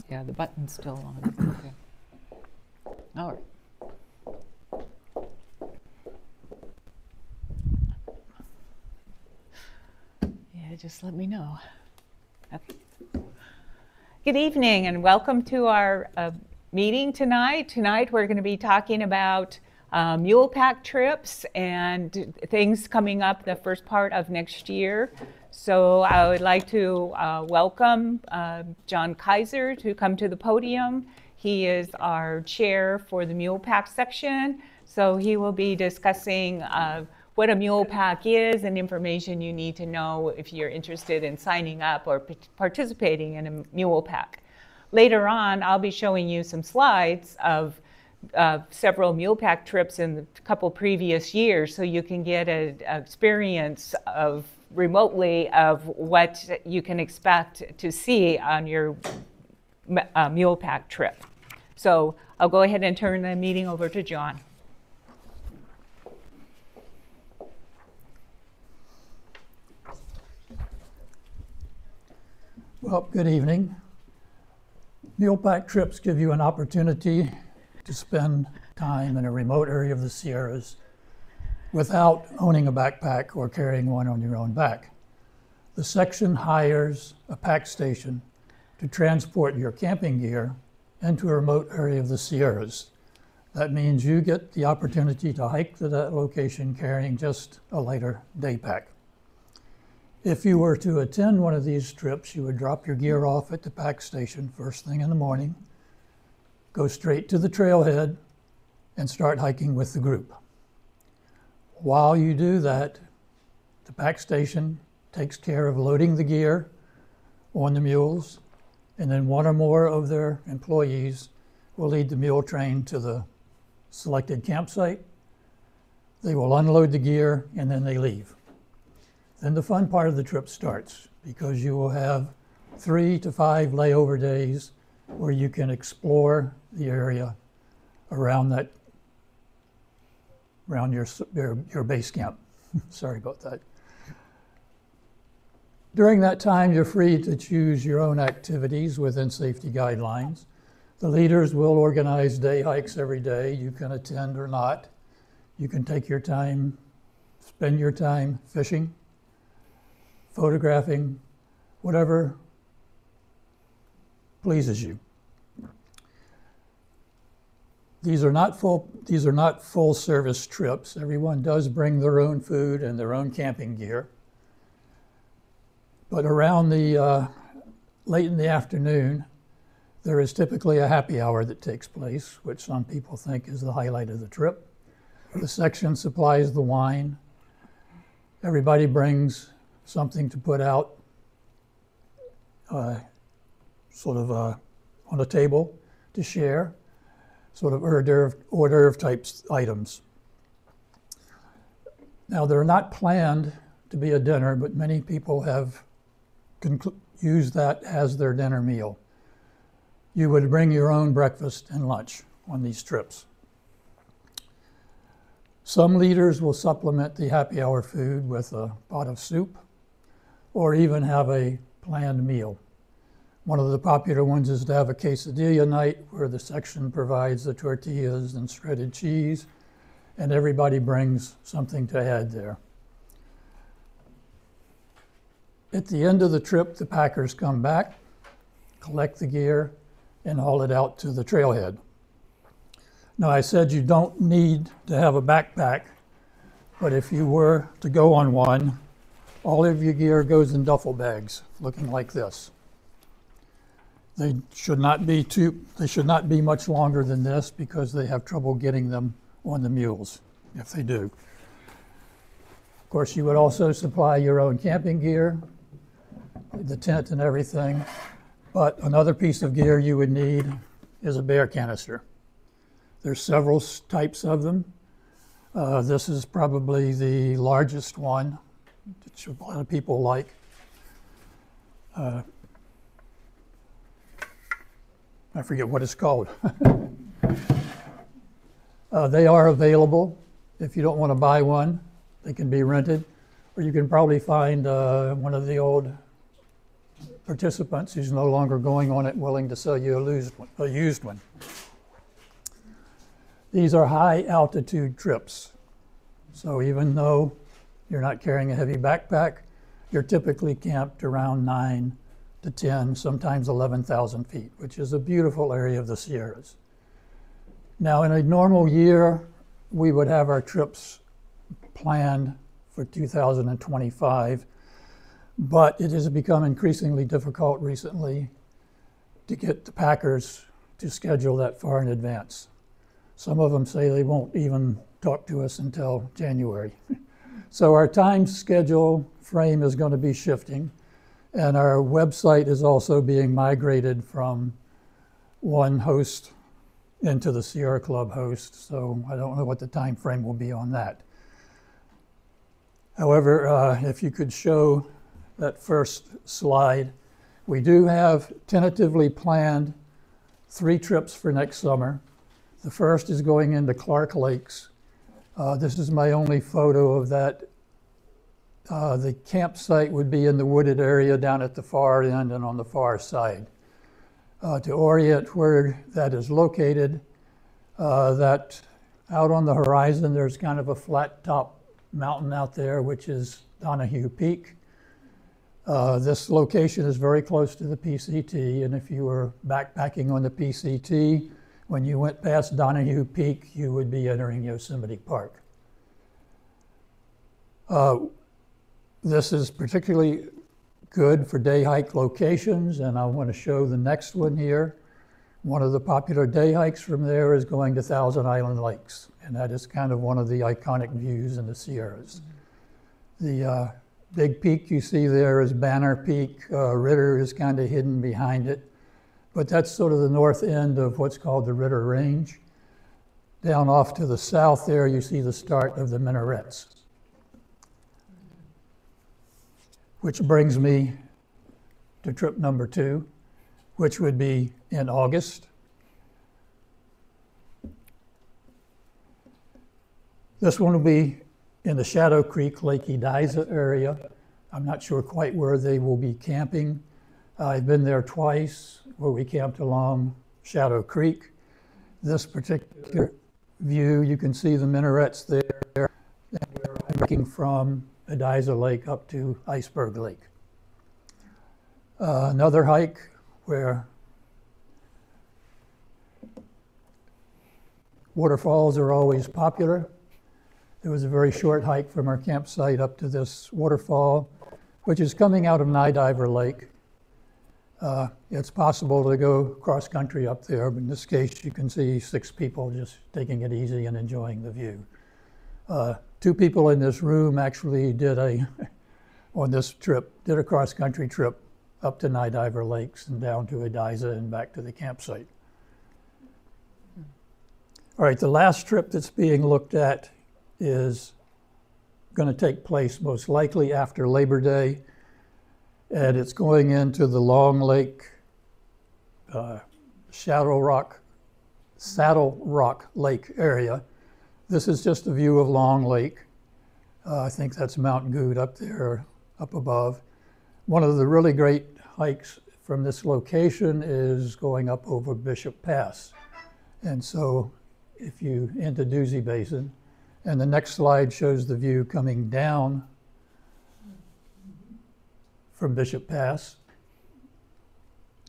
Yeah, the button's still on. Okay. All right. Yeah, just let me know. Okay. Good evening and welcome to our meeting tonight. Tonight we're going to be talking about mule pack trips and things coming up the first part of next year. So I would like to welcome John Kaiser to come to the podium. He is our chair for the mule pack section. So he will be discussing what a mule pack is and information you need to know if you're interested in signing up or participating in a mule pack. Later on, I'll be showing you some slides of several mule pack trips in a couple previous years so you can get an experience of remotely of what you can expect to see on your mule pack trip. So I'll go ahead and turn the meeting over to John. Well, good evening. Mule pack trips give you an opportunity to spend time in a remote area of the Sierras without owning a backpack or carrying one on your own back. The section hires a pack station to transport your camping gear into a remote area of the Sierras. That means you get the opportunity to hike to that location carrying just a lighter day pack. If you were to attend one of these trips, you would drop your gear off at the pack station first thing in the morning, go straight to the trailhead, and start hiking with the group. While you do that, the pack station takes care of loading the gear on the mules, and then one or more of their employees will lead the mule train to the selected campsite. They will unload the gear, and then they leave. Then the fun part of the trip starts because you will have 3 to 5 layover days where you can explore the area around your base camp. Sorry about that. During that time, you're free to choose your own activities within safety guidelines. The leaders will organize day hikes every day. You can attend or not. You can take your time, spend your time fishing, photographing, whatever pleases you. These are not full service trips. Everyone does bring their own food and their own camping gear. But around the late in the afternoon, there is typically a happy hour that takes place, which some people think is the highlight of the trip. The section supplies the wine. Everybody brings something to put out on a table to share, sort of hors d'oeuvre type items. Now, they're not planned to be a dinner, but many people have used that as their dinner meal. You would bring your own breakfast and lunch on these trips. Some leaders will supplement the happy hour food with a pot of soup or even have a planned meal. One of the popular ones is to have a quesadilla night where the section provides the tortillas and shredded cheese, and everybody brings something to add there. At the end of the trip, the packers come back, collect the gear, and haul it out to the trailhead. Now, I said you don't need to have a backpack, but if you were to go on one, all of your gear goes in duffel bags, looking like this. They should not be much longer than this because they have trouble getting them on the mules, if they do. Of course, you would also supply your own camping gear, the tent and everything, but another piece of gear you would need is a bear canister. There's several types of them. This is probably the largest one, which a lot of people like. I forget what it's called. They are available. If you don't want to buy one, they can be rented. Or you can probably find one of the old participants who's no longer going on it willing to sell you a used one. These are high altitude trips. So even though you're not carrying a heavy backpack, you're typically camped around 9 to 10, sometimes 11,000 feet, which is a beautiful area of the Sierras. Now, in a normal year, we would have our trips planned for 2025, but it has become increasingly difficult recently to get the packers to schedule that far in advance. Some of them say they won't even talk to us until January. So our time schedule frame is going to be shifting, and our website is also being migrated from one host into the Sierra Club host, so I don't know what the time frame will be on that. However, if you could show that first slide, we do have tentatively planned 3 trips for next summer. The first is going into Clark Lakes. This is my only photo of that. The campsite would be in the wooded area down at the far end and on the far side. To orient where that is located, that out on the horizon, there's kind of a flat top mountain out there, which is Donahue Peak. This location is very close to the PCT, and if you were backpacking on the PCT, when you went past Donahue Peak, you would be entering Yosemite Park. This is particularly good for day hike locations, and I want to show the next one here. One of the popular day hikes from there is going to Thousand Island Lakes, and that is kind of one of the iconic views in the Sierras. The big peak you see there is Banner Peak. Ritter is kind of hidden behind it, but that's sort of the north end of what's called the Ritter Range. Down off to the south there, you see the start of the Minarets. Which brings me to trip number 2, which would be in August. This one will be in the Shadow Creek, Lake Ediza area. I'm not sure quite where they will be camping. I've been there twice where we camped along Shadow Creek. This particular view, you can see the minarets there. And we're hiking from Ediza Lake up to Iceberg Lake. Another hike where waterfalls are always popular. There was a very short hike from our campsite up to this waterfall, which is coming out of Nidiver Lake. It's possible to go cross country up there, but in this case you can see 6 people just taking it easy and enjoying the view. 2 people in this room actually did on this trip, did a cross-country trip up to Nidiver Lakes and down to Ediza and back to the campsite. All right, the last trip that's being looked at is going to take place most likely after Labor Day, and it's going into the Long Lake, Saddle Rock Lake area. This is just a view of Long Lake. I think that's Mount Good up there, up above. One of the really great hikes from this location is going up over Bishop Pass. And so if you into Doozy Basin, and the next slide shows the view coming down from Bishop Pass.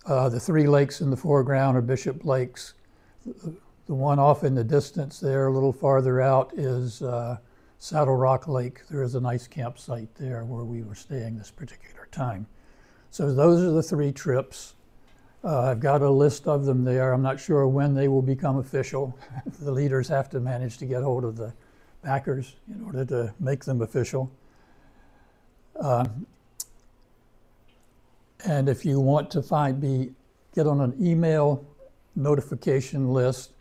The 3 lakes in the foreground are Bishop Lakes. The one off in the distance there, a little farther out, is Saddle Rock Lake. There is a nice campsite there where we were staying this particular time. So those are the 3 trips. I've got a list of them there. I'm not sure when they will become official. The leaders have to manage to get hold of the backers in order to make them official. And if you want to get on an email notification list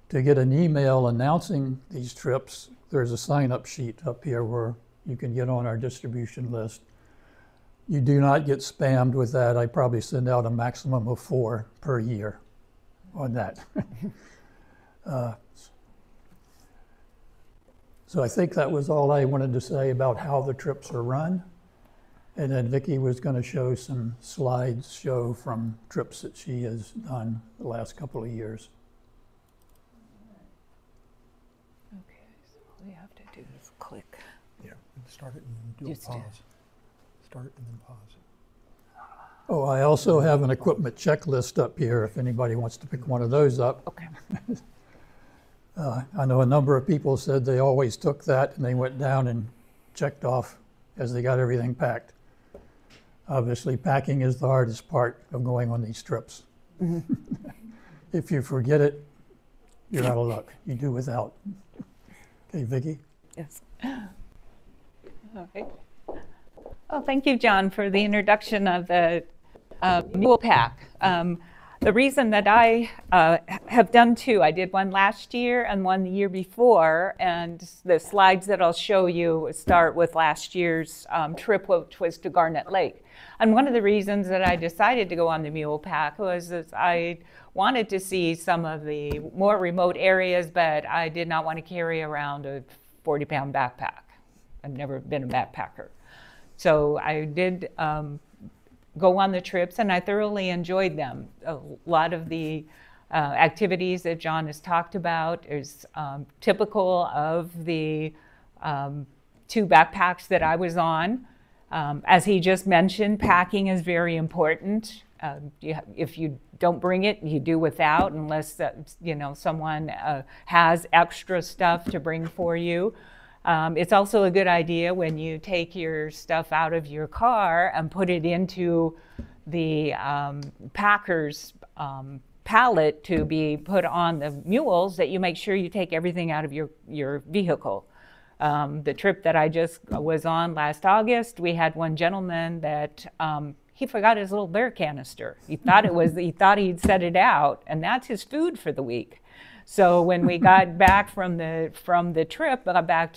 to get an email announcing these trips, there's a sign-up sheet up here where you can get on our distribution list. You do not get spammed with that. I probably send out a maximum of 4 per year on that. So I think that was all I wanted to say about how the trips are run. And then Vicki was going to show some slides from trips that she has done the last couple of years. Okay, so all we have to do is click. Yeah, start it and do Just a do- pause. Start it and then pause. Oh, I also have an equipment checklist up here if anybody wants to pick one of those up. Okay. I know a number of people said they always took that and they went down and checked off as they got everything packed. Obviously, packing is the hardest part of going on these trips. If you forget it, you're out of luck. You do without. Okay, Vicki? Yes. Okay. Oh, thank you, John, for the introduction of the mule pack. The reason that I have done two, I did one last year and one the year before, and the slides that I'll show you start with last year's trip, which was to Garnet Lake. And one of the reasons that I decided to go on the mule pack was that I wanted to see some of the more remote areas, but I did not want to carry around a 40-pound backpack. I've never been a backpacker. So I did go on the trips, and I thoroughly enjoyed them. A lot of the activities that John has talked about is typical of the two backpacks that I was on. As he just mentioned, packing is very important. If you don't bring it, you do without, unless someone has extra stuff to bring for you. It's also a good idea when you take your stuff out of your car and put it into the packer's pallet to be put on the mules, that you make sure you take everything out of your vehicle. The trip that I just was on last August, we had one gentleman that he forgot his little bear canister. He thought he'd set it out, and that's his food for the week. So when we got back from the trip, back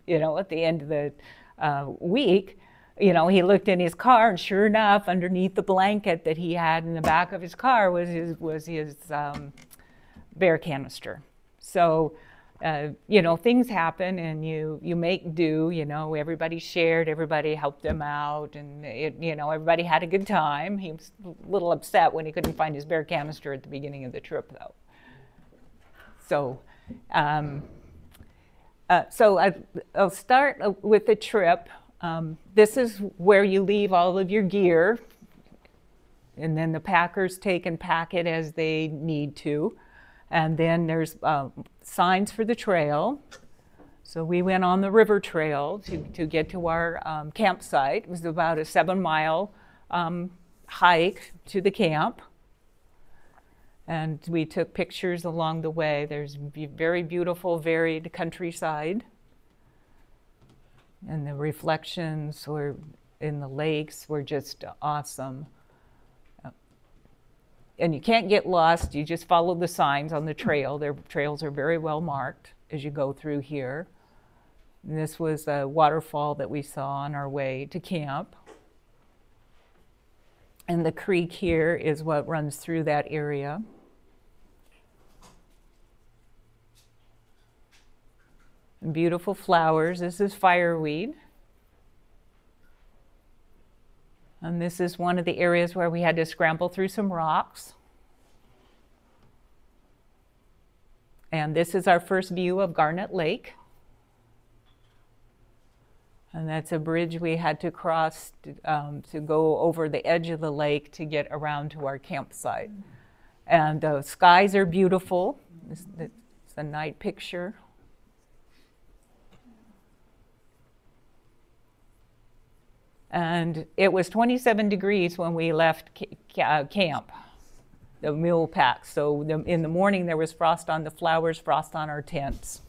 at the end of the week, he looked in his car, and sure enough, underneath the blanket that he had in the back of his car was his bear canister. So things happen, and you make do. Everybody shared, everybody helped him out, and everybody had a good time. He was a little upset when he couldn't find his bear canister at the beginning of the trip, though. So, I'll start with the trip. This is where you leave all of your gear, and then the packers take and pack it as they need to. And then there's signs for the trail. So we went on the river trail to get to our campsite. It was about a 7-mile hike to the camp. And we took pictures along the way. There's very beautiful, varied countryside. And the reflections in the lakes were just awesome. And you can't get lost. You just follow the signs on the trail. Their trails are very well marked as you go through here. And this was a waterfall that we saw on our way to camp. And the creek here is what runs through that area. And beautiful flowers. This is fireweed. And this is one of the areas where we had to scramble through some rocks. And this is our first view of Garnet Lake. And that's a bridge we had to cross to go over the edge of the lake to get around to our campsite. And the skies are beautiful. It's a night picture. And it was 27 degrees when we left camp, the mule pack. So in the morning there was frost on the flowers, frost on our tents.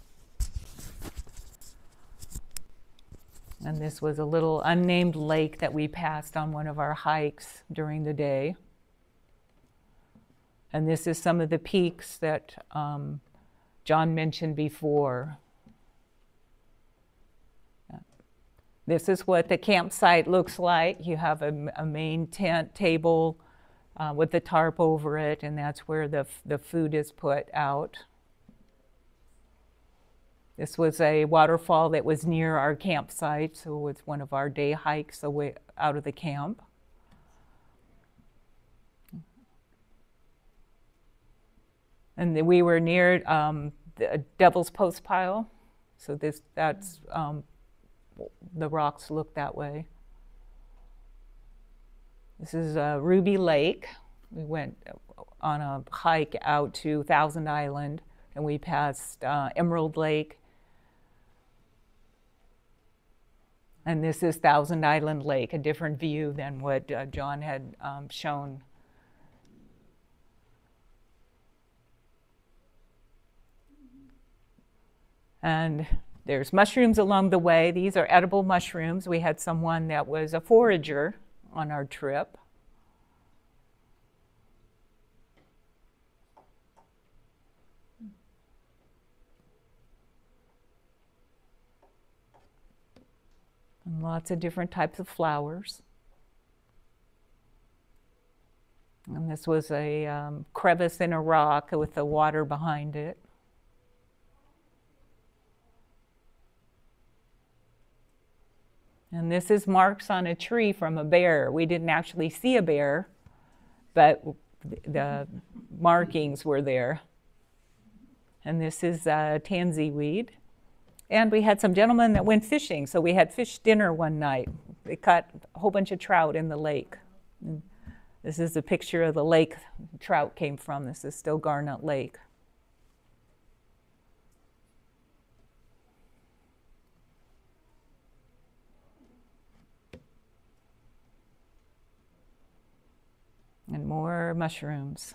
And this was a little unnamed lake that we passed on one of our hikes during the day. And this is some of the peaks that John mentioned before. This is what the campsite looks like. You have a main tent table with the tarp over it, and that's where the food is put out. This was a waterfall that was near our campsite, so it was one of our day hikes away out of the camp. And then we were near the Devil's Post Pile, so that's the rocks look that way. This is Ruby Lake. We went on a hike out to Thousand Island, and we passed Emerald Lake. And this is Thousand Island Lake, a different view than what John had shown. And there's mushrooms along the way. These are edible mushrooms. We had someone that was a forager on our trip. And lots of different types of flowers. And this was a crevice in a rock with the water behind it. And this is marks on a tree from a bear. We didn't actually see a bear, but the markings were there. And this is tansy weed. And we had some gentlemen that went fishing, so we had fish dinner one night. They caught a whole bunch of trout in the lake. And this is a picture of the lake trout came from. This is still Garnet Lake. And more mushrooms.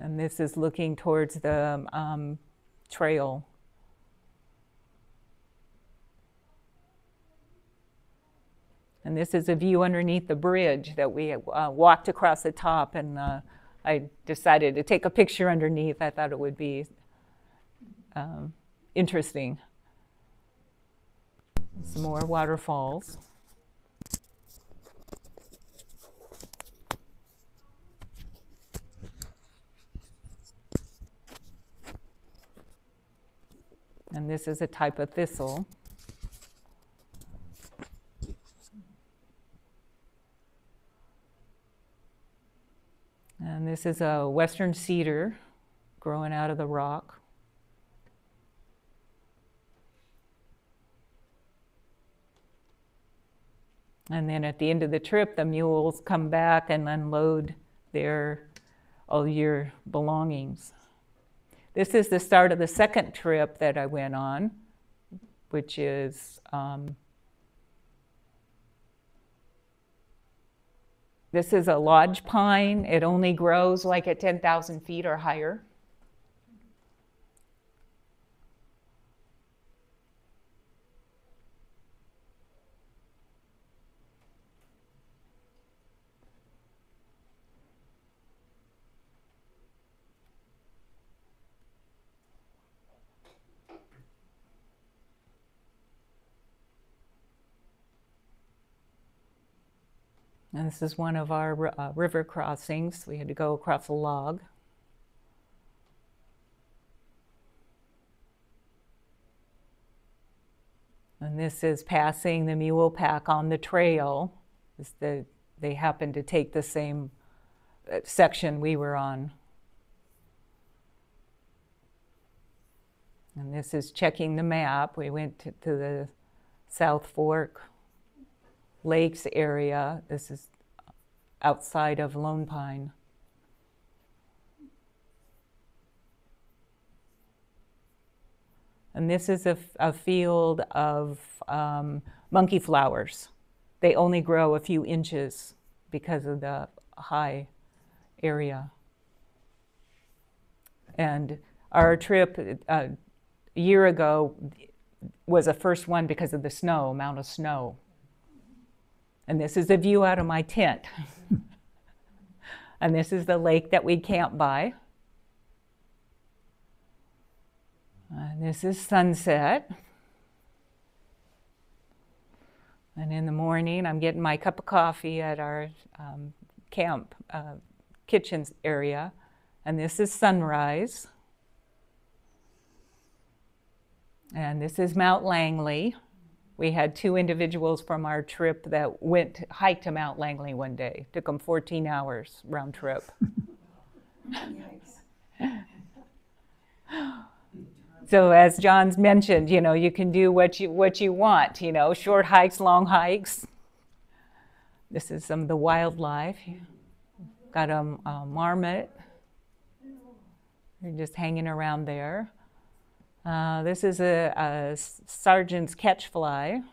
And this is looking towards the trail. And this is a view underneath the bridge that we walked across the top, and I decided to take a picture underneath. I thought it would be interesting. Some more waterfalls. And this is a type of thistle. And this is a western cedar growing out of the rock. And then at the end of the trip, the mules come back and unload all your belongings. This is the start of the second trip that I went on, which is, this is a lodge pine. It only grows like at 10,000 feet or higher. And this is one of our river crossings. We had to go across a log. And this is passing the mule pack on the trail. They happened to take the same section we were on. And this is checking the map. We went to the South Fork Lakes area. This is outside of Lone Pine. And this is a field of monkey flowers. They only grow a few inches because of the high area. And our trip a year ago was the first one because of the snow, amount of snow. And this is a view out of my tent. And this is the lake that we camp by. And this is sunset. And in the morning, I'm getting my cup of coffee at our camp kitchen area. And this is sunrise. And this is Mount Langley. We had 2 individuals from our trip that hiked to Mount Langley one day. Took them 14 hours round trip. So as John's mentioned, you know, you can do what you want, you know, short hikes, long hikes. This is some of the wildlife. Got a marmot. They're just hanging around there. This is a Sargent's catchfly.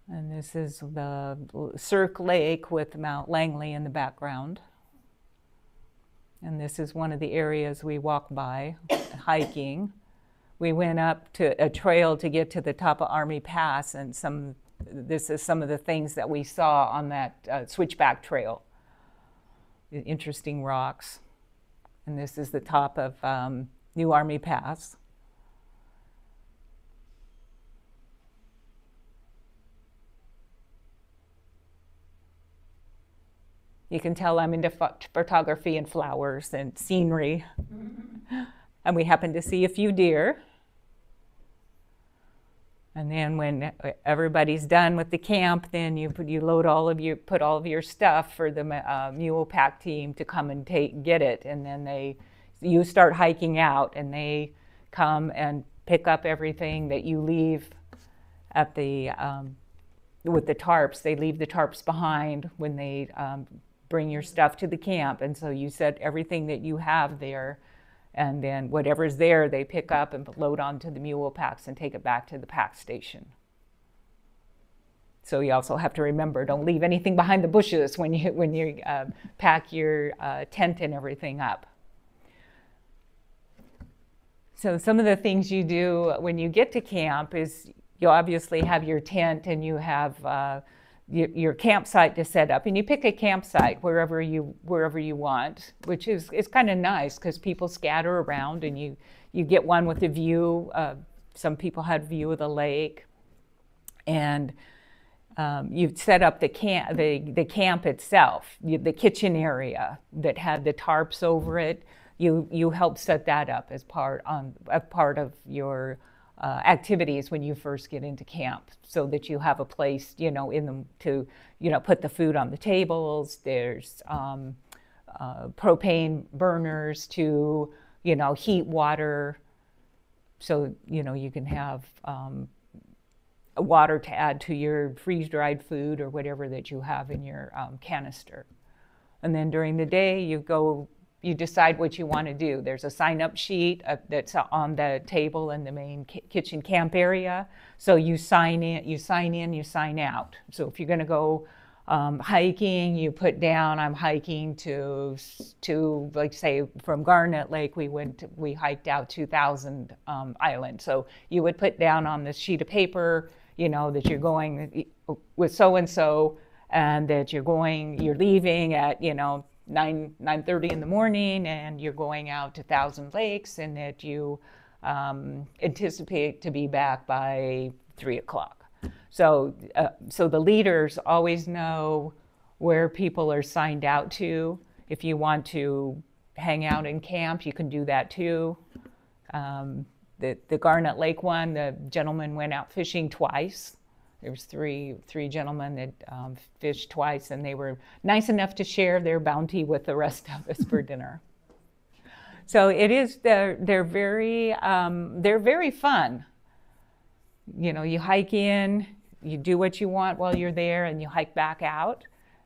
And this is the Cirque Lake with Mount Langley in the background. And this is one of the areas we walk by, hiking. We went up to a trail to get to the top of Army Pass, and this is some of the things that we saw on that switchback trail. Interesting rocks. And this is the top of New Army Pass. You can tell I'm into photography and flowers and scenery. And we happened to see a few deer. And then when everybody's done with the camp, then you put all of your stuff for the mule pack team to come and get it. And then you start hiking out, and they come and pick up everything that you leave at the with the tarps. They leave the tarps behind when they bring your stuff to the camp, and so you set everything that you have there, and then whatever's there they pick up and load onto the mule packs and take it back to the pack station. So you also have to remember, don't leave anything behind the bushes when you pack your tent and everything up. So some of the things you do when you get to camp is you obviously have your tent, and you have your campsite to set up, and you pick a campsite wherever you want, which is kind of nice because people scatter around, and you get one with a view. Some people had a view of the lake, and you set up the camp itself, the kitchen area that had the tarps over it. You help set that up as part of your activities when you first get into camp, so that you have a place, you know, to put the food on the tables. There's propane burners to, heat water, so, you can have water to add to your freeze-dried food or whatever that you have in your canister. And then during the day, you decide what you want to do. There's a sign-up sheet that's on the table in the main kitchen camp area. So you sign in, you sign out. So if you're going to go hiking, you put down, I'm hiking to like say from Garnet Lake, we hiked out 2000 Island. So you would put down on this sheet of paper, that you're going with so-and-so, and that you're leaving at, 9:30 in the morning, and you're going out to Thousand Lakes, and that you anticipate to be back by 3 o'clock. So the leaders always know where people are signed out to. If you want to hang out in camp, you can do that too. The Garnet Lake one, the gentleman went out fishing twice. There was three gentlemen that fished twice, and they were nice enough to share their bounty with the rest of us for dinner. So they're very fun. You hike in, you do what you want while you're there, and you hike back out.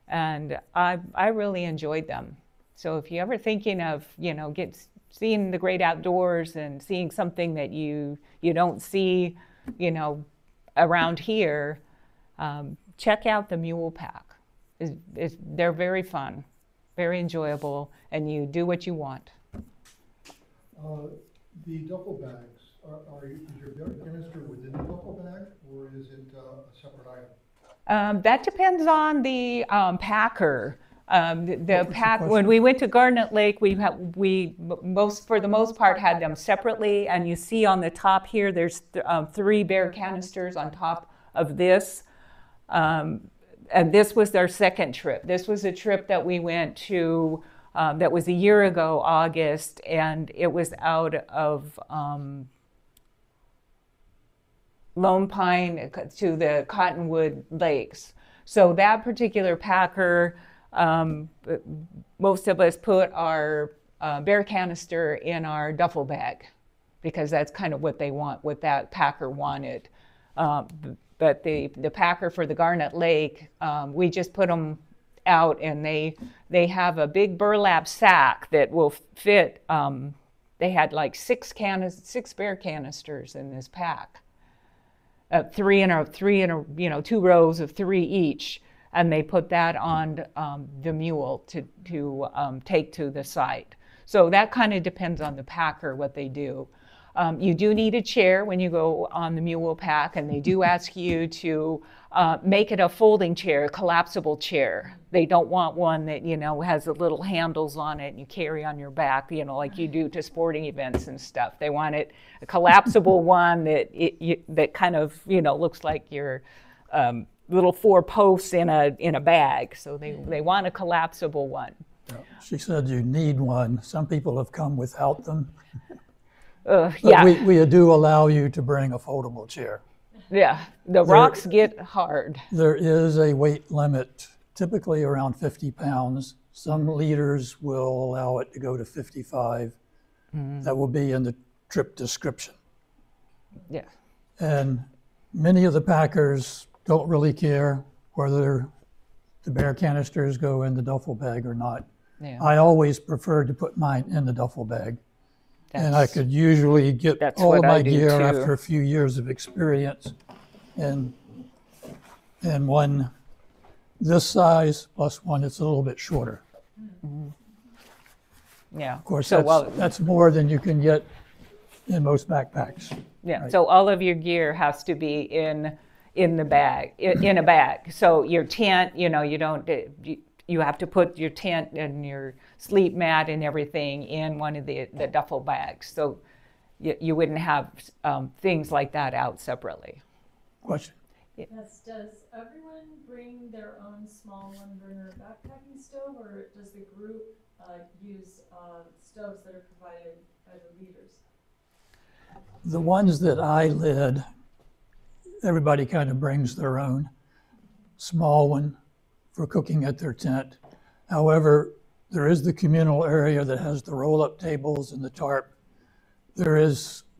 And I really enjoyed them. So if you're ever thinking of, seeing the great outdoors and seeing something that you don't see, around here, check out the Mule Pack. They're very fun, very enjoyable, and you do what you want. The duffel bags, is your canister within the duffel bag, or is it a separate item? That depends on the packer. The pack, when we went to Garnet Lake, we for the most part had them separately, and you see on the top here, there's 3 bare canisters on top of this. And this was their second trip. This was a trip that we went to that was a year ago, August, and it was out of Lone Pine to the Cottonwood Lakes. So that particular packer, most of us put our bear canister in our duffel bag because that's kind of what they want, what that packer wanted. But the packer for the Garnet Lake, we just put them out, and they have a big burlap sack that will fit. They had like six bear canisters in this pack. Three in a, two rows of three each, and they put that on the mule to take to the site. So that kind of depends on the packer, what they do. You do need a chair when you go on the mule pack, and they do ask you to make it a folding chair, a collapsible chair. They don't want one that, has the little handles on it and you carry on your back, like you do to sporting events and stuff. They want it a collapsible one that kind of, looks like your little 4 posts in a bag. So they want a collapsible one. Yeah. She said you need one. Some people have come without them. Yeah. We do allow you to bring a foldable chair. Yeah, the rocks get hard. There is a weight limit, typically around 50 pounds. Some leaders will allow it to go to 55. That will be in the trip description. Yeah. And many of the packers don't really care whether the bear canisters go in the duffel bag or not. Yeah. I always prefer to put mine in the duffel bag. And I could usually get all of my gear after a few years of experience. And one this size plus one that's a little bit shorter. Yeah. Of course, so, that's more than you can get in most backpacks. Yeah. Right. So all of your gear has to be in the bag, in a bag. So your tent, you have to put your tent and your sleep mat and everything in one of the duffel bags. So you wouldn't have things like that out separately. Question? Yes, does everyone bring their own small one-burner backpacking stove, or does the group use stoves that are provided by the leaders? The ones that I led, everybody kind of brings their own small one for cooking at their tent. However, there is the communal area that has the roll-up tables and the tarp. There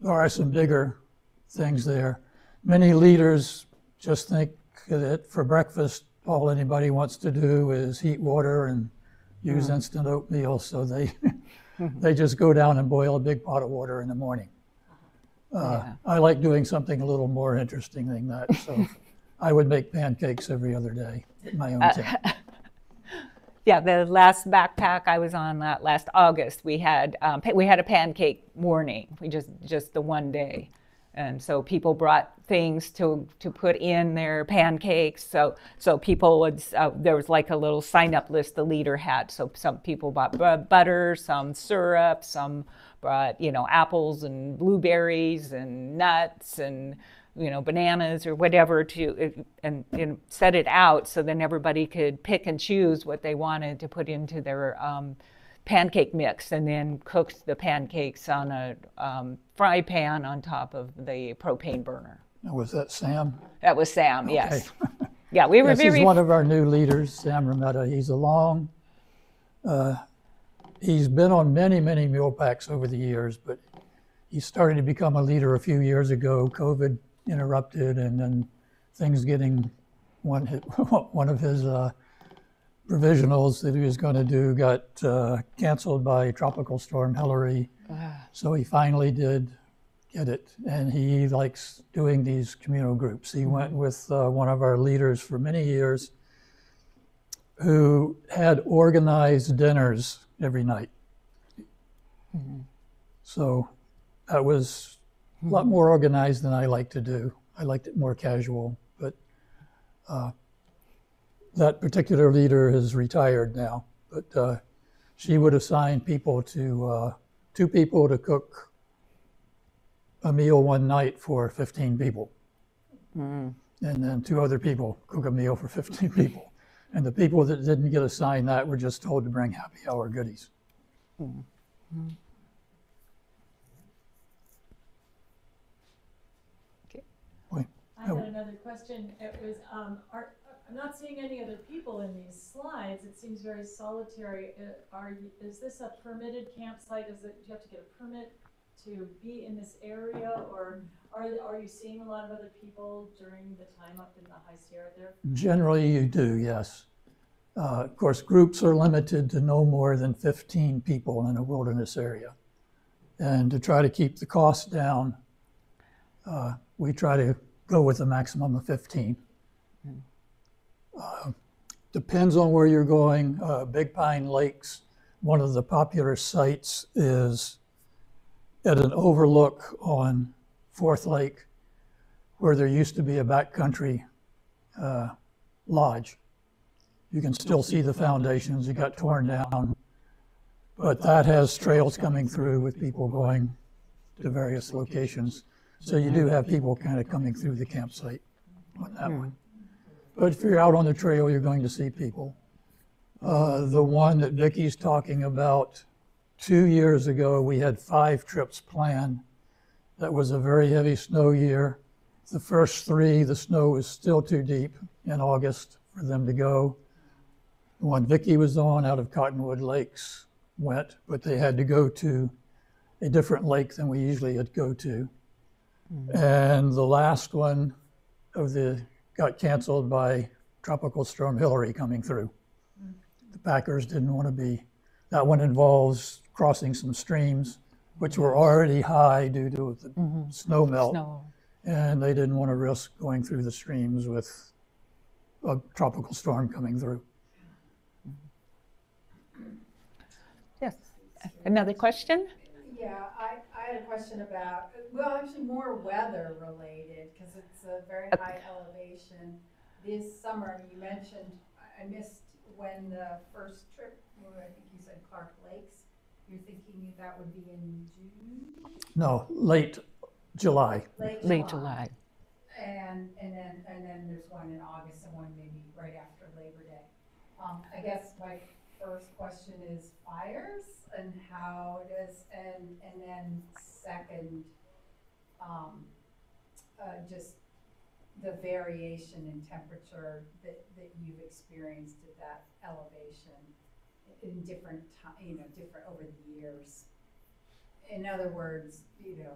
are some bigger things there. Many leaders just think that for breakfast, all anybody wants to do is heat water and use instant oatmeal, so they just go down and boil a big pot of water in the morning. I like doing something a little more interesting than that, so I would make pancakes every other day in my own tent. Yeah, the last backpack I was on last August, we had a pancake morning. We just the one day, and so people brought things to put in their pancakes. So people would there was like a little sign up list the leader had. So some people bought butter, some syrup, some brought apples and blueberries and nuts and bananas or whatever and set it out so then everybody could pick and choose what they wanted to put into their pancake mix, and then cooked the pancakes on a fry pan on top of the propane burner. Now, was that Sam? That was Sam, Okay. yes. Yeah, we were Yes, very... he's one of our new leaders, Sam Rametta. He's been on many, many mule packs over the years, but he started to become a leader a few years ago. COVID interrupted, and then things getting one of his provisionals that he was going to do got canceled by Tropical Storm Hillary. So he finally did get it, and he likes doing these communal groups. He went with one of our leaders for many years who had organized dinners every night. So that was a lot more organized than I like to do. I liked it more casual, but that particular leader is retired now. But she would assign people to 2 people to cook a meal one night for 15 people. And then 2 other people cook a meal for 15 people. And the people that didn't get assigned that were just told to bring happy hour goodies. I had another question. It was, I'm not seeing any other people in these slides. It seems very solitary. Is this a permitted campsite? Do you have to get a permit to be in this area, or are you seeing a lot of other people during the time up in the High Sierra there? Generally, you do, yes. Of course, groups are limited to no more than 15 people in a wilderness area. And to try to keep the costs down, we try to go with a maximum of 15. Depends on where you're going. Big Pine Lakes, one of the popular sites is at an overlook on Fourth Lake, where there used to be a backcountry lodge. You can still see the foundations. It got torn down, but that has trails coming through with people going to various locations. So you do have people kind of coming through the campsite on that one. But if you're out on the trail, you're going to see people. The one that Vicky's talking about, 2 years ago, we had 5 trips planned. That was a very heavy snow year. The first 3, the snow was still too deep in August for them to go. The one Vicky was on out of Cottonwood Lakes went, but they had to go to a different lake than we usually would go to. And the last one got canceled by Tropical Storm Hillary coming through. The packers didn't want to be. That one involves crossing some streams, which were already high due to the snow melt. And they didn't want to risk going through the streams with a tropical storm coming through. Yes. Another question? Yeah, I had a question about, well, actually more weather related, because it's a very high elevation. This summer, you mentioned, I missed when the first trip, I think you said Clark Lakes. You're thinking that would be in June? No, late July. Late July. And then there's one in August and one maybe right after Labor Day. I guess my first question is fires and how it is, and then second, just the variation in temperature that you've experienced at that elevation in different different over the years. In other words, is it?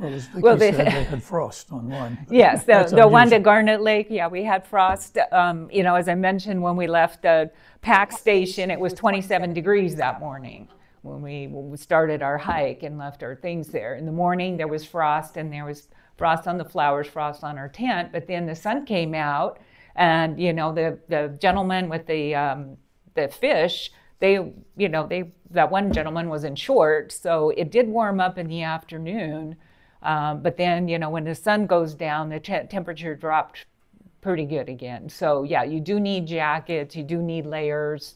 As Vicky Well, said, they had frost on one. Yes, That's the one to unusual. Garnet Lake, yeah, we had frost. As I mentioned, when we left the pack station, it was 27 degrees that morning when we started our hike and left our things there. In the morning, there was frost, and there was frost on the flowers, frost on our tent, but then the sun came out, and, the gentleman with the fish, that one gentleman was in shorts, so it did warm up in the afternoon. But then, when the sun goes down, the temperature dropped pretty good again. So yeah, you do need jackets, you do need layers.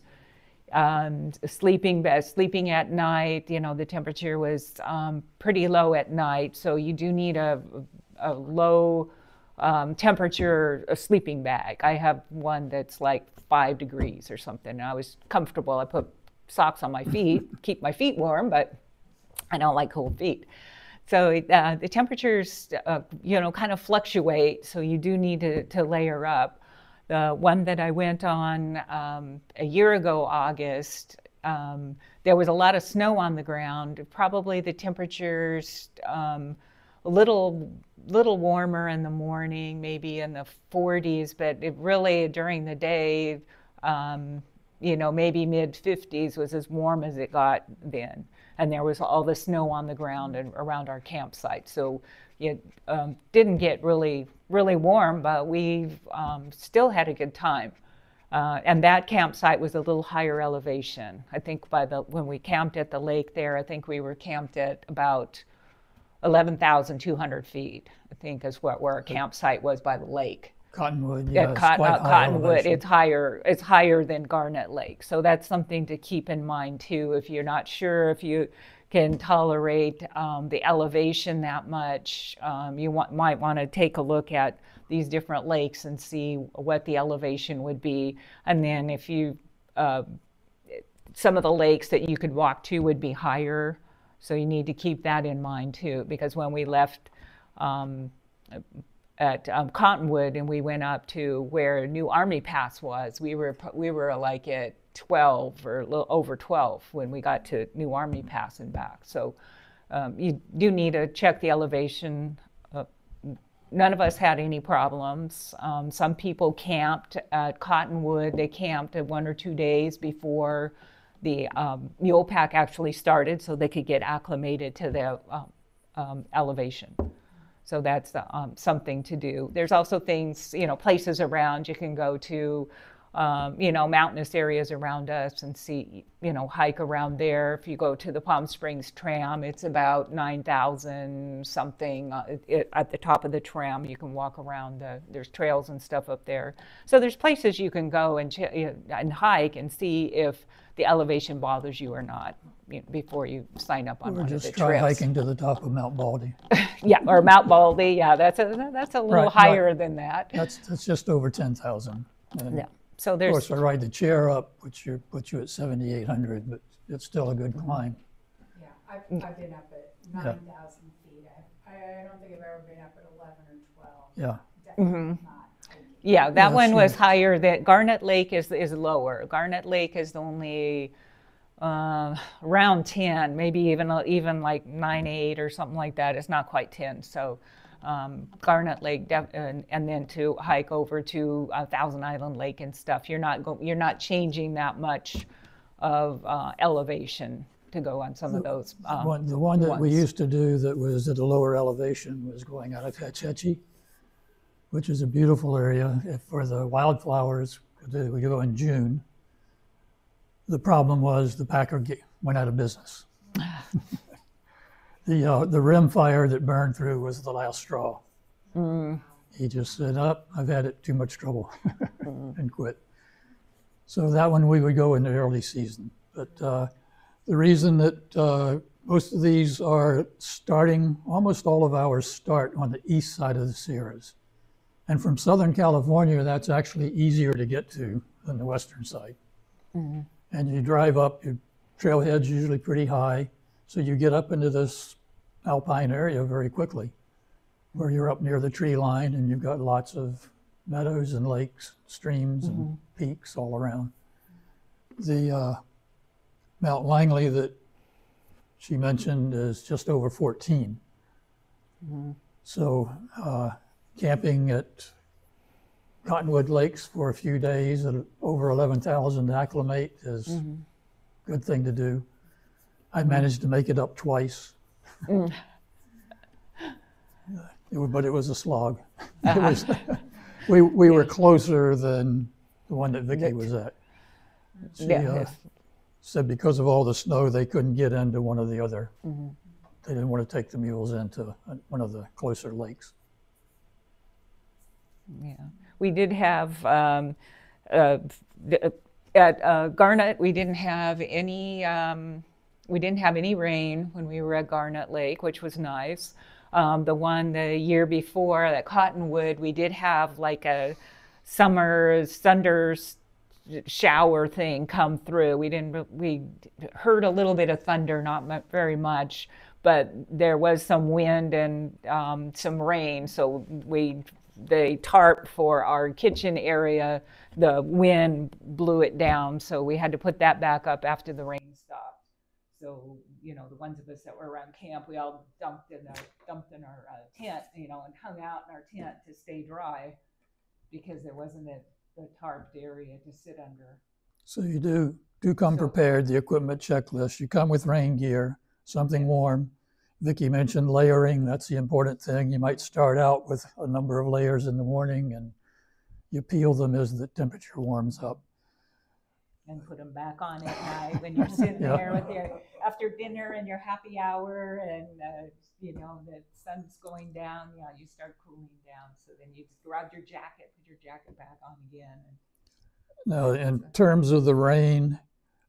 Sleeping at night, the temperature was pretty low at night, so you do need a low temperature sleeping bag. I have one that's like 5 degrees or something, and I was comfortable. I put socks on my feet, keep my feet warm, but I don't like cold feet. So the temperatures, kind of fluctuate, so you do need to layer up. The one that I went on a year ago, August, there was a lot of snow on the ground. Probably the temperatures a little warmer in the morning, maybe in the 40s, but it really during the day, maybe mid 50s was as warm as it got then. And there was all the snow on the ground and around our campsite. So it didn't get really warm, but we still had a good time. And that campsite was a little higher elevation. I think when we camped at the lake there, I think we were camped at about 11,200 feet, I think is where our campsite was by the lake. Cottonwood, yeah, At it's quite high Cottonwood, elevation. it's higher than Garnet Lake. So that's something to keep in mind too. If you're not sure if you can tolerate the elevation that much, might want to take a look at these different lakes and see what the elevation would be. And then if you, some of the lakes that you could walk to would be higher. So you need to keep that in mind too, because when we left at Cottonwood and we went up to where New Army Pass was, we were like at 12 or a little over 12 when we got to New Army Pass and back. So you do need to check the elevation. None of us had any problems. Some people camped at Cottonwood. They camped 1 or 2 days before the mule pack actually started so they could get acclimated to the elevation. So that's something to do. There's also things, places around you can go to, mountainous areas around us and see, hike around there. If you go to the Palm Springs Tram, it's about 9,000 something at the top of the tram. You can walk around. There's trails and stuff up there. So there's places you can go and hike and see if the elevation bothers you or not before you sign up on Or one of just the try trips. hiking to the top of Mount Baldy. Yeah, or Mount Baldy. Yeah, that's a little Right, higher than that. That's just over 10,000. And Yeah. So of there's course, I ride the chair up, which puts you at 7,800, but it's still a good climb. Yeah, I've been up at 9,000 feet. I don't think I've ever been up at 11 or 12. Yeah. Definitely not hiking. yeah, that Yeah, one was sure. higher. That Garnet Lake is lower. Garnet Lake is only around 10, maybe even like 9.8 or something like that. It's not quite 10. So Garnet Lake, and then to hike over to Thousand Island Lake and stuff, you're not changing that much of elevation to go on some of those. The one that we ones. used to do that was at a lower elevation was going out of Hetch Hetchy, which is a beautiful area for the wildflowers. We go in June. The problem was the packer went out of business. The rim fire that burned through was the last straw. He just said, I've had it too much trouble and quit. So that one we would go in the early season. But the reason that most of these are starting, almost all of ours start on the east side of the Sierras. And from Southern California, that's actually easier to get to than the western side. And you drive up, your trailhead's usually pretty high, so you get up into this alpine area very quickly, where you're up near the tree line and you've got lots of meadows and lakes, streams and peaks all around. The Mount Langley that she mentioned is just over 14. So camping at Cottonwood Lakes for a few days at over 11,000 to acclimate is a good thing to do. I managed to make it up twice. But it was a slog. We were closer than the one that Vicki was at. She said because of all the snow, they couldn't get into one of the other. They didn't want to take the mules into one of the closer lakes. Yeah, we did have at Garnet. We didn't have any. We didn't have any rain when we were at Garnet Lake, which was nice. The year before at Cottonwood, we did have like a summer thunder shower thing come through. We heard a little bit of thunder, not very much, but there was some wind and some rain. So the tarp for our kitchen area, the wind blew it down. So we had to put that back up after the rain stopped. So, the ones of us that were around camp, we all dumped in our tent, and hung out in our tent to stay dry because there wasn't a tarped area to sit under. So you do come prepared, the equipment checklist. You come with rain gear, something warm. Vicki mentioned layering, that's the important thing. You might start out with a number of layers in the morning and you peel them as the temperature warms up. And put them back on at night when you're sitting there with after dinner and your happy hour and, you know, the sun's going down, yeah, you start cooling down. So then you grab your jacket, put your jacket back on again. And Now, in terms of the rain,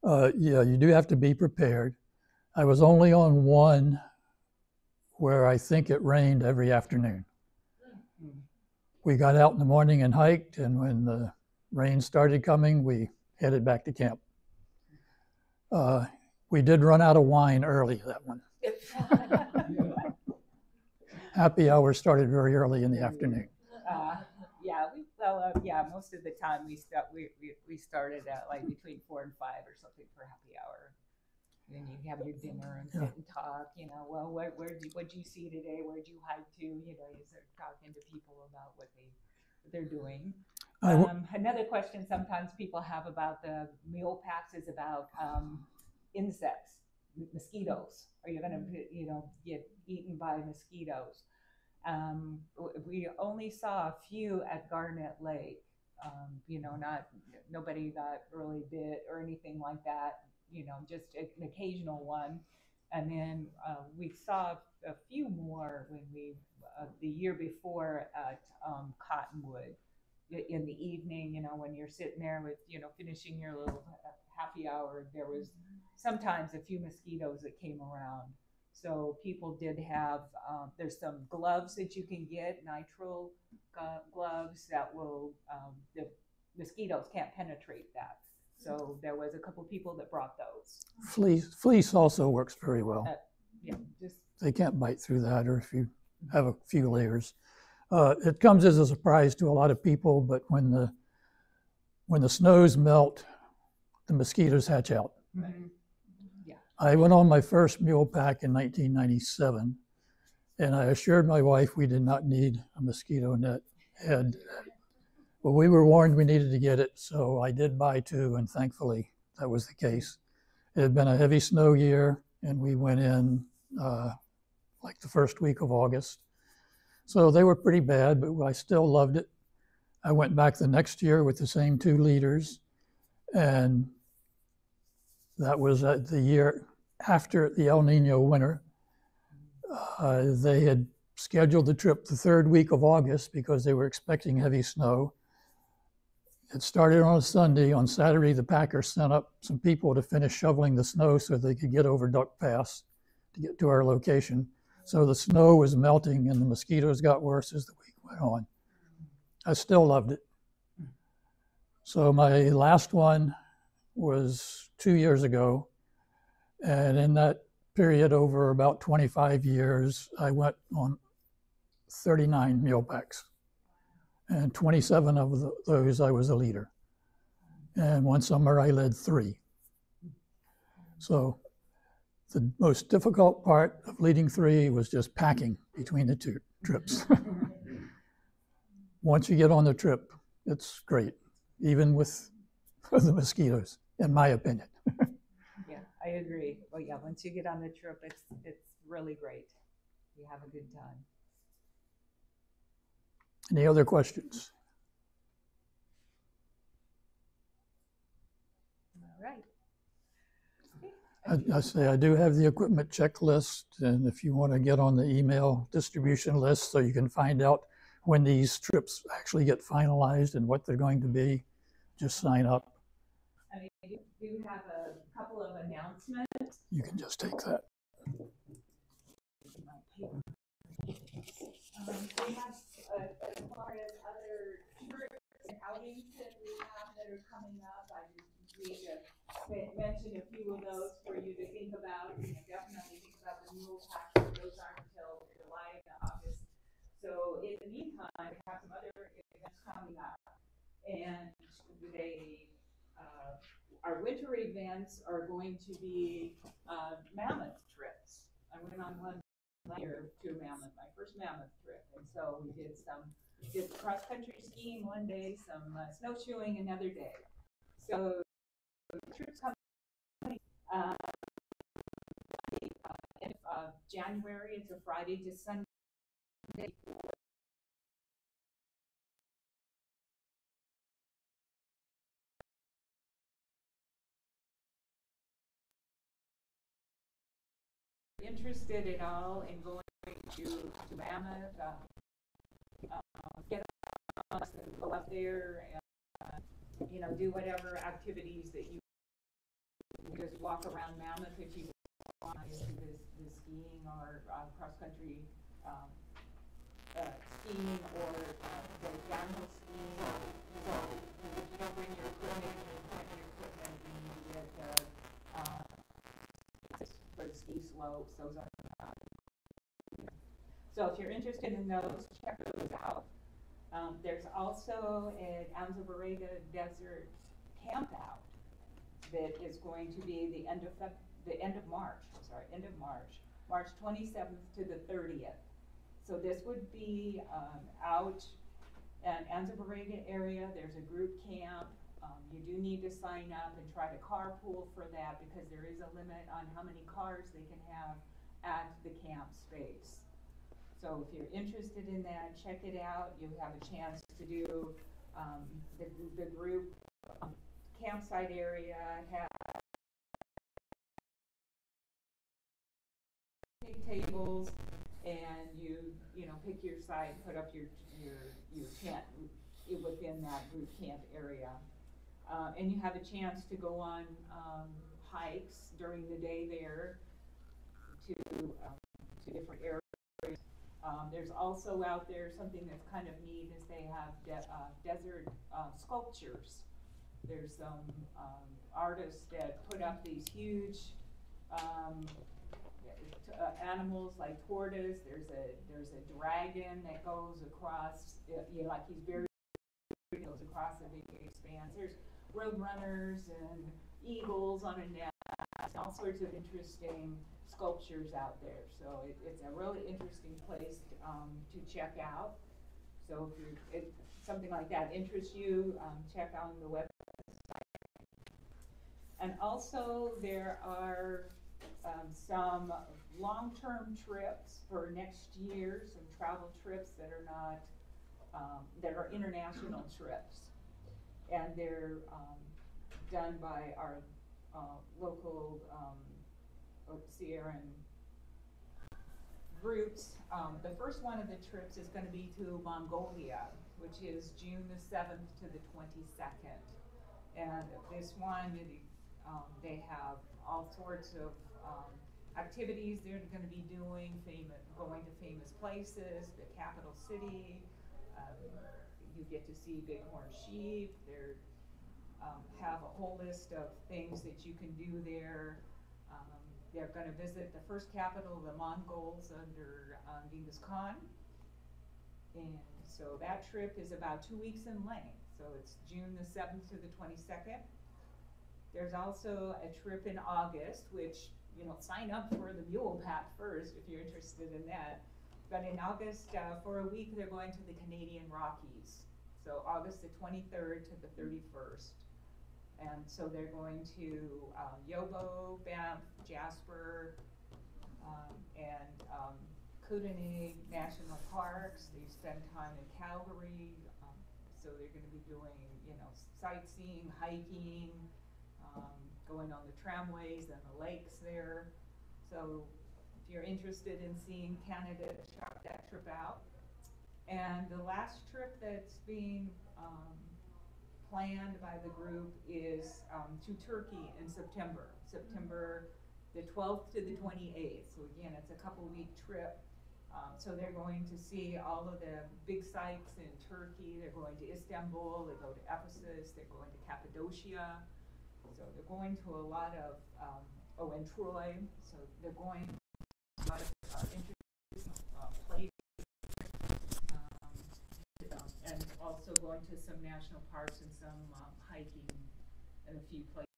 yeah, you do have to be prepared. I was only on one where I think it rained every afternoon. We got out in the morning and hiked, and when the rain started coming, we headed back to camp. We did run out of wine early that one. Happy hour started very early in the afternoon. Yeah, most of the time we started at like between 4 and 5 or something for happy hour. And then you have your dinner and sit and talk, you know, well, what'd you see today? Where'd you hike to? You know, you start talking to people about what they're doing. Another question sometimes people have about the mule packs is about insects, mosquitoes. Are you going to, you know, get eaten by mosquitoes? We only saw a few at Garnet Lake. You know, nobody got really bit or anything like that. You know, just an occasional one. And then we saw a few more when the year before at Cottonwood in the evening, you know, when you're sitting there with, you know, finishing your little happy hour, there was sometimes a few mosquitoes that came around. So people did have, there's some gloves that you can get, nitrile gloves that will, the mosquitoes can't penetrate that. So there was a couple people that brought those. Fleece also works very well. Yeah, they can't bite through that, or if you have a few layers. It comes as a surprise to a lot of people, but when the snows melt, the mosquitoes hatch out. Mm-hmm. Yeah. I went on my first mule pack in 1997, and I assured my wife we did not need a mosquito net head. But we were warned we needed to get it, so I did buy 2, and thankfully that was the case. It had been a heavy snow year, and we went in like the first week of August. So they were pretty bad, but I still loved it. I went back the next year with the same 2 leaders, and that was the year after the El Nino winter. They had scheduled the trip the 3rd week of August because they were expecting heavy snow. It started on a Sunday. On Saturday, the packers sent up some people to finish shoveling the snow so they could get over Duck Pass to get to our location. So the snow was melting and the mosquitoes got worse as the week went on. I still loved it. So my last one was 2 years ago. And in that period, over about 25 years, I went on 39 mule packs. And 27 of those I was a leader. And one summer I led 3. So the most difficult part of leading 3 was just packing between the 2 trips. Once you get on the trip, it's great, even with the mosquitoes, in my opinion. Yeah, I agree. Well, yeah, once you get on the trip, it's really great. You have a good time. Any other questions? All right. I say I do have the equipment checklist, and if you want to get on the email distribution list so you can find out when these trips actually get finalized and what they're going to be, just sign up. I mean, we do have a couple of announcements. You can just take that. We have, as far as other trips and outings that we have that are coming up, I just need to mention a few of those for you to think about. You know, definitely think about the mule packs. Those aren't until July and August. So in the meantime, we have some other events coming up, and our winter events are going to be mammoth trips. I went on one year to Mammoth, my first Mammoth trip, and so we did cross country skiing one day, some snowshoeing another day. So trips coming in January. It's a Friday to Sunday. interested at all in going to Mammoth, get on, go up there and, do whatever activities that you just walk around Mammoth if you want to do the skiing or cross-country skiing or the downhill skiing. So if you don't bring your equipment, you need to get for the ski slopes. Those are so if you're interested in those, check those out. There's also an Anza Borrega Desert camp out that is going to be the end of March. March 27th to the 30th. So this would be out in Anza Borrega area. There's a group camp. You do need to sign up and try to carpool for that because there is a limit on how many cars they can have at the camp space. So if you're interested in that, check it out. You have a chance to do the group campsite area, have picnic tables, and you pick your site, put up your tent within that group camp area. And you have a chance to go on hikes during the day there to different areas. There's also out there something that's kind of neat is they have desert sculptures. There's some artists that put up these huge animals like tortoise. There's a dragon that goes across, like he's very goes across a big expanse. There's road runners and eagles on a net. All sorts of interesting sculptures out there. So it's a really interesting place to check out. So if something like that interests you, check on the website. And also there are some long-term trips for next year, some travel trips that are not, that are international trips. And they're done by our local Sierran groups. The first one of the trips is going to be to Mongolia, which is June the 7th to the 22nd. And this one, they have all sorts of activities they're going to be doing, going to famous places, the capital city. You get to see bighorn sheep. They have a whole list of things that you can do there. They're going to visit the first capital of the Mongols under Genghis Khan. And so that trip is about 2 weeks in length. So it's June the 7th to the 22nd. There's also a trip in August, which, sign up for the Mule Pack first if you're interested in that. But in August, for a week, they're going to the Canadian Rockies. So August the 23rd to the 31st. And so they're going to Yobo, Banff, Jasper, and Kootenay National Parks. They spend time in Calgary. So they're going to be doing, sightseeing, hiking, going on the tramways and the lakes there. So if you're interested in seeing Canada, check that trip out. And the last trip that's being planned by the group is to Turkey in September the 12th to the 28th. So again, it's a couple-week trip. So they're going to see all of the big sites in Turkey. They're going to Istanbul, they go to Ephesus, they're going to Cappadocia. So they're going to a lot of, and Troy. So they're going to a lot of interesting places. And also going to some national parks and some hiking and a few places.